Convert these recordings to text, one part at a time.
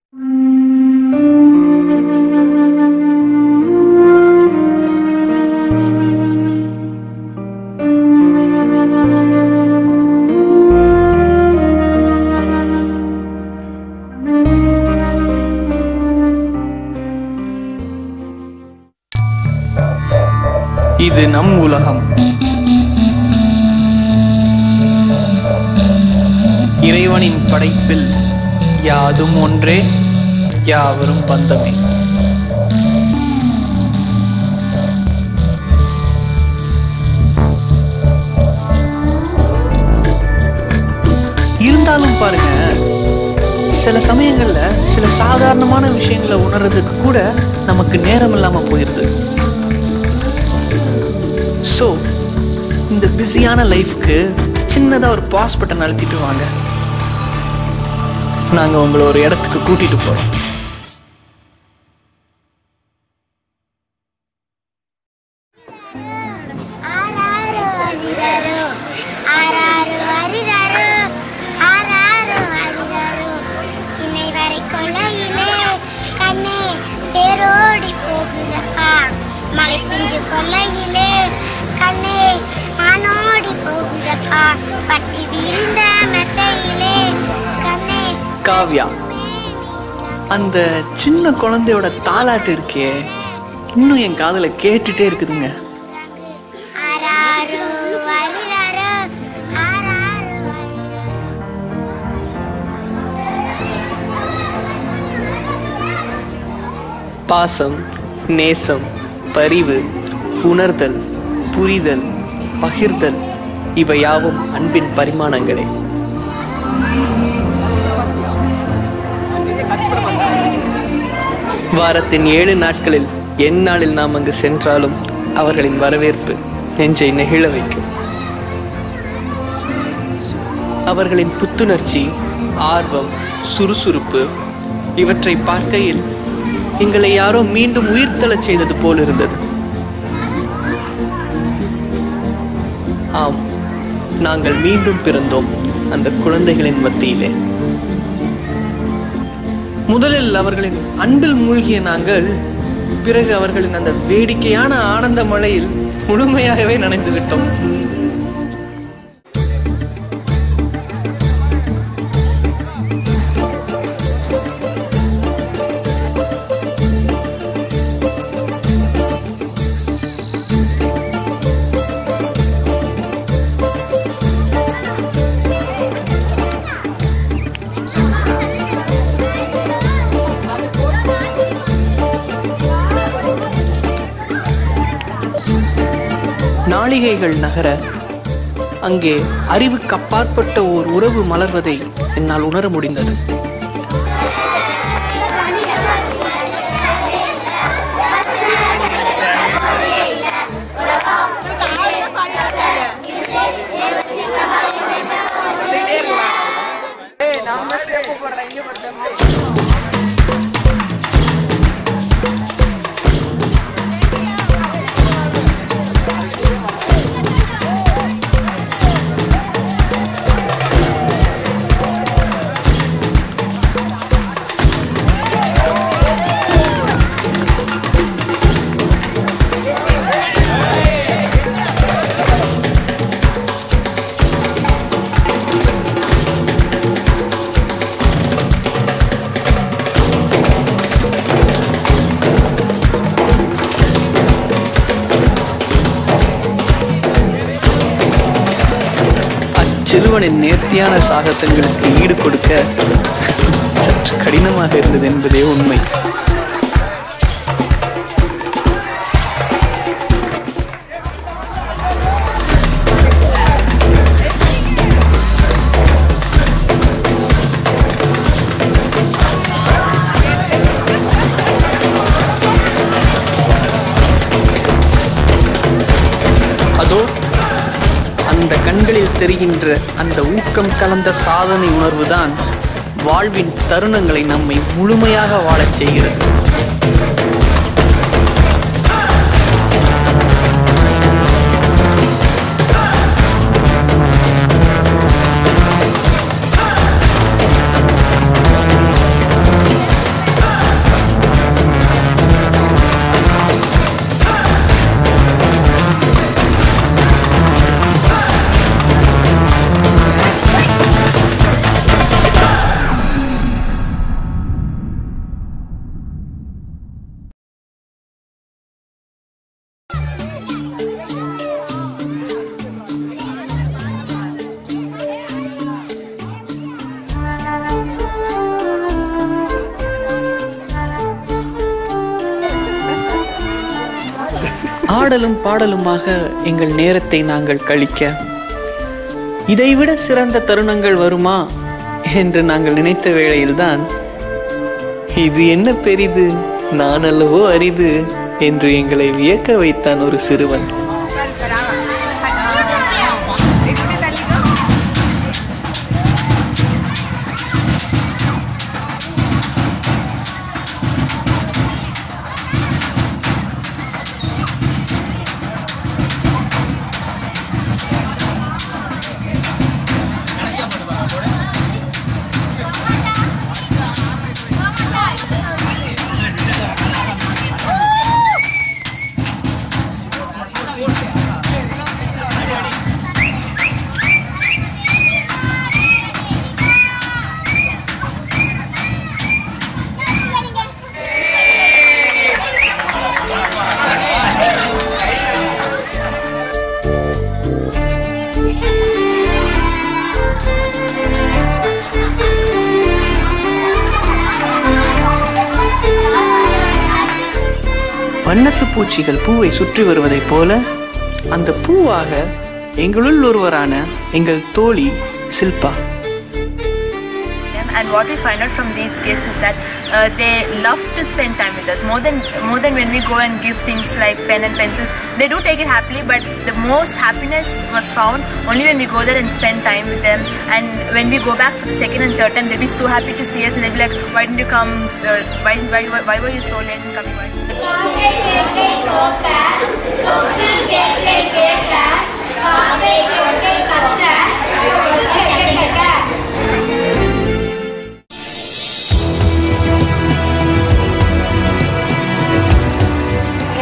இது நம் உலகம். இறைவனின் படைப்பில் யாதும் ஒன்றே, யாவரும் பந்தமே. இருந்தாலும் பாருங்க, சில சமயங்கள்ல சில சாதாரணமான விஷயங்களை உணர்றதுக்கு கூட நமக்கு நேரம் இல்லாம போயிருது. ஸோ இந்த பிஸியான லைஃப்க்கு சின்னதாக ஒரு பாஸ் பட்டன் அழுத்திட்டு வாங்க. நாங்கள் உங்களை ஒரு இடத்துக்கு கூட்டிட்டு போகிறோம். காவ்யா, அந்த சின்ன குழந்தையோட தாலாட்டு இருக்கே, இன்னும் என் காதுல கேட்டுட்டே இருக்குதுங்க. பாசம், நேசம், பரிவு, உணர்தல், புரிதல், பகிர்தல் இவை யாவும் அன்பின் பரிமாணங்களே. வாரத்தின் 7 நாட்களில் எந்நாளில் நாம் அங்கு சென்றாலும் அவர்களின் வரவேற்பு நெஞ்சை நெகிழ வைக்கும். அவர்களின் புத்துணர்ச்சி, ஆர்வம், சுறுசுறுப்பு இவற்றை பார்க்கையில் எங்களை யாரோ மீண்டும் உயிர்த்தெழச் செய்தது போல் இருந்தது. ஆம், நாங்கள் மீண்டும் பிறந்தோம் அந்த குழந்தைகளின் மத்தியிலே. முதலில் அவர்களின் அன்பில் மூழ்கிய நாங்கள் பிறகு அவர்களின் அந்த வேடிக்கையான ஆனந்த மழையில் முழுமையாகவே நனைந்து விட்டோம். நாளிகைகள் நகர அங்கே அறிவுக்கு அப்பாற்பட்ட ஓர் உறவு மலர்வதை என்னால் உணர முடிந்தது. சிறுவனின் நேர்த்தியான சாகசங்களுக்கு ஈடு கொடுக்க சற்று கடினமாக இருந்தது என்பதே உண்மை. அதோ அந்த கண்களில் தெரிகின்ற அந்த ஊக்கம் கலந்த சாதனை உணர்வுதான் வாழ்வின் தருணங்களை நம்மை முழுமையாக வாழச் செய்கிறது. ஆடலும் பாடலுமாக எங்கள் நேரத்தை நாங்கள் கழிக்க இதைவிட சிறந்த தருணங்கள் வருமா என்று நாங்கள் நினைத்த வேளையில்தான் இது என்ன பெரிது, நான் அல்லவோ அரிது என்று எங்களை வியக்க வைத்தான் ஒரு சிறுவன். வண்ணத்து பூச்சிகள் பூவை சுற்றி வருவதைப் போல அந்த பூவாக எங்களுள் ஒருவரான எங்கள் தோழி Shilpa. And what we find out from these kids is that they love to spend time with us more than when we go and give things like pen and pencils. They do take it happily, but the most happiness was found only when we go there and spend time with them. And when we go back for the second and third time, they'll be so happy to see us, and they'll be like, "Why didn't you come? Why were you so late in coming?"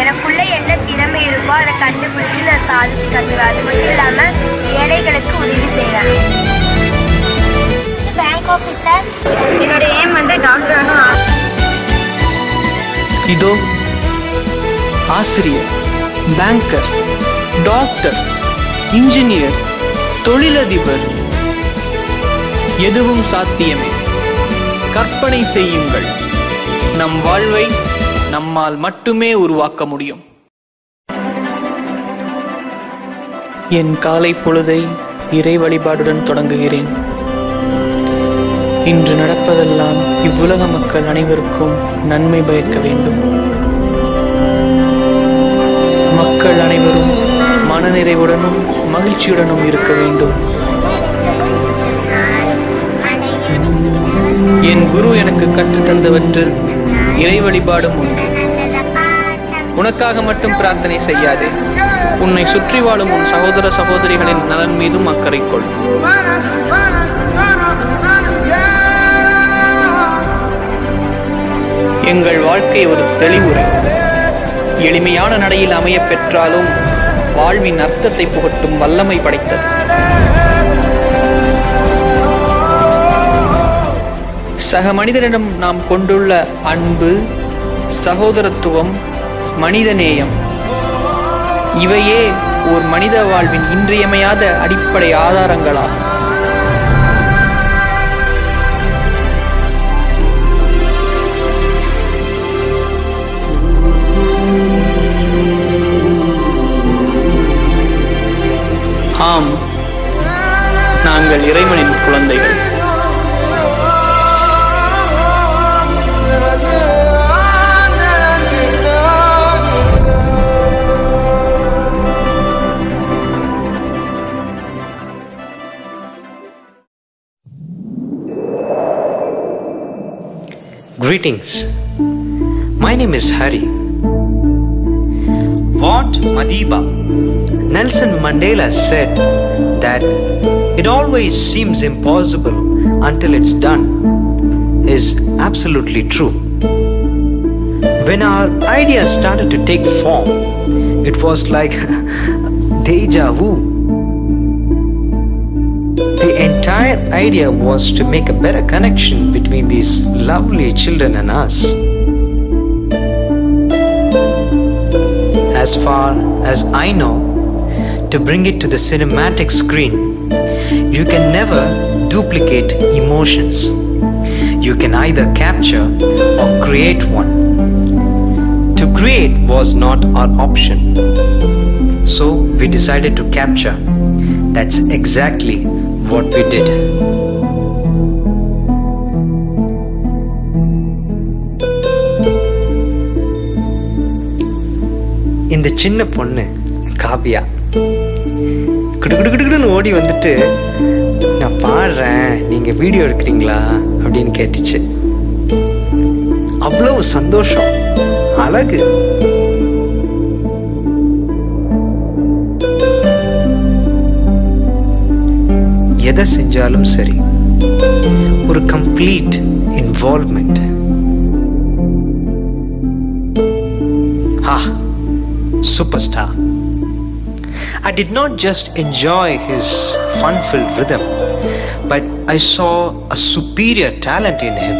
எனக்குள்ள என்ன திறமை இருக்கோ அதை கண்டுபிடிச்சு நான் சாதிச்சு கற்றுவேன். அது மட்டும் இல்லாமல் ஏழைகளுக்கு உதவி செய்கிறேன். Bank officer. என்னோட ஏம் வந்து டாக்டர் ஆகணும். இதோ ஆசிரியர், பேங்கர், டாக்டர், இன்ஜினியர், தொழிலதிபர், எதுவும் சாத்தியமே. கற்பனை செய்யுங்கள், நம் வாழ்வை நம்மால் மட்டுமே உருவாக்க முடியும். என் காலை பொழுதை இறை வழிபாடுடன் தொடங்குகிறேன். இன்று நடப்பதெல்லாம் இவ்வுலக மக்கள் அனைவருக்கும் நன்மை பயக்க வேண்டும். மக்கள் அனைவரும் மனநிறைவுடனும் மகிழ்ச்சியுடனும் இருக்க வேண்டும். என் குரு எனக்கு கற்றுத்தந்தவற்றில் இறை வழிபாடும் ஒன்று. உனக்காக மட்டும் பிரார்த்தனை செய்யாதே, உன்னை சுற்றி வாழும் உன் சகோதர சகோதரிகளின் நலன் மீதும் அக்கறை கொள். எங்கள் வாழ்க்கை ஒரு தெளிவுரை. எளிமையான நடையில் அமைய பெற்றாலும் வாழ்வின் அர்த்தத்தை புகட்டும் வல்லமை படைத்தது. சக மனிதனிடம் நாம் கொண்டுள்ள அன்பு, சகோதரத்துவம், மனிதநேயம் இவையே ஒரு மனித வாழ்வின் இன்றியமையாத அடிப்படை ஆதாரங்களாகும். ஆம், நாங்கள் இறைவனின் குழந்தைகள். Greetings. My name is Hari. What Madiba? Nelson Mandela said that it always seems impossible until it's done is absolutely true. When our ideas started to take form, it was like deja vu. The entire idea was to make a better connection between these lovely children and us. As far as I know, to bring it to the cinematic screen, you can never duplicate emotions. You can either capture or create one. To create was not our option. So we decided to capture. That's exactly what we did. இந்த சின்ன பொண்ணு காவியா குடுகுடுன்னு ஓடி வந்துட்டு, நான் பாடுறேன், நீங்க video எடுக்கிறீங்களா அப்படின்னு கேட்டுச்சு. அவ்வளவு சந்தோஷம், அழகு. எதை செஞ்சாலும் சரி, ஒரு complete involvement. Superstar. I did not just enjoy his fun-filled rhythm, but I saw a superior talent in him.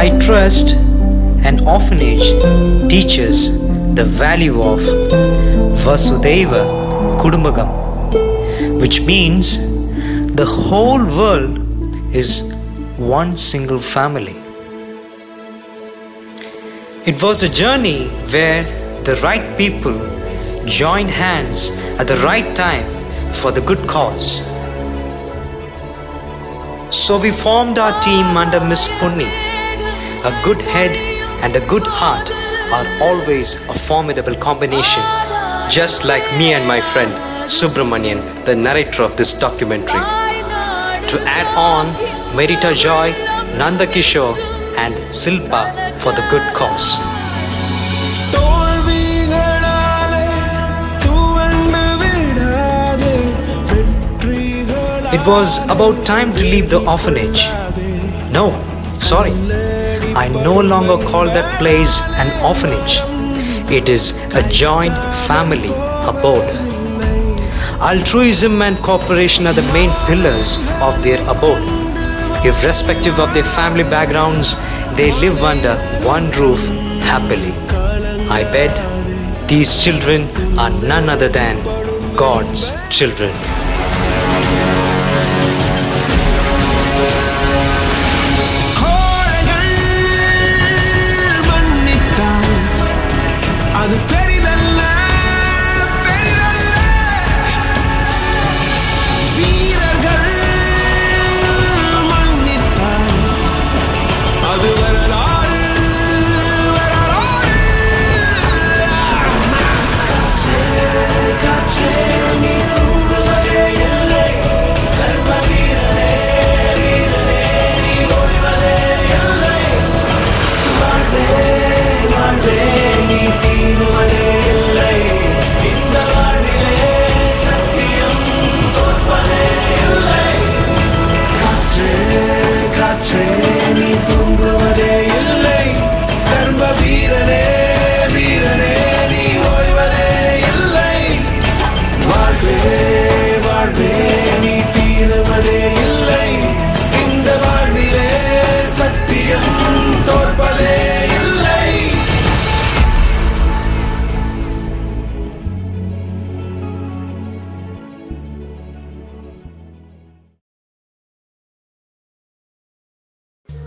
I trust an orphanage teaches the value of Vasudhaiva Kudumbakam, which means the whole world is one single family. It was a journey where the right people joined hands at the right time for the good cause. So we formed our team under Miss Punni. A good head and a good heart are always a formidable combination, just like me and my friend Subramanian, the narrator of this documentary. To add on, Merita Joy, Nanda Kishore and Silpa for the good cause. It was about time to leave the orphanage. No, sorry. I no longer call that place an orphanage. It is a joint family abode. Altruism and cooperation are the main pillars of their abode. Irrespective of their family backgrounds, they live under one roof happily. I bet these children are none other than God's children.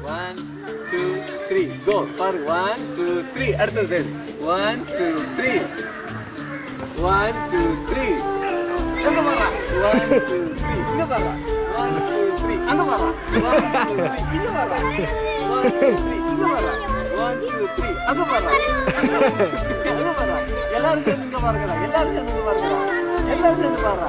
One, two, three, go for 1, 2, 3. அடுத்த side 1, 2, 3. 1, 2, 3. அங்க பாரா 1, 2, 3. இங்க பாரா 1, 2, 3. அங்க பாரா 1, 2, 3. இங்க பாரா 1, 2, 3. இங்க பாரா 1, 2, 3. அங்க பாரா அங்க பாரா. எல்லாரும் சேர்ந்து இங்க பாருங்கடா. எல்லாரும் சேர்ந்து பாருங்கடா. எல்லாரும் சேர்ந்து பாருடா.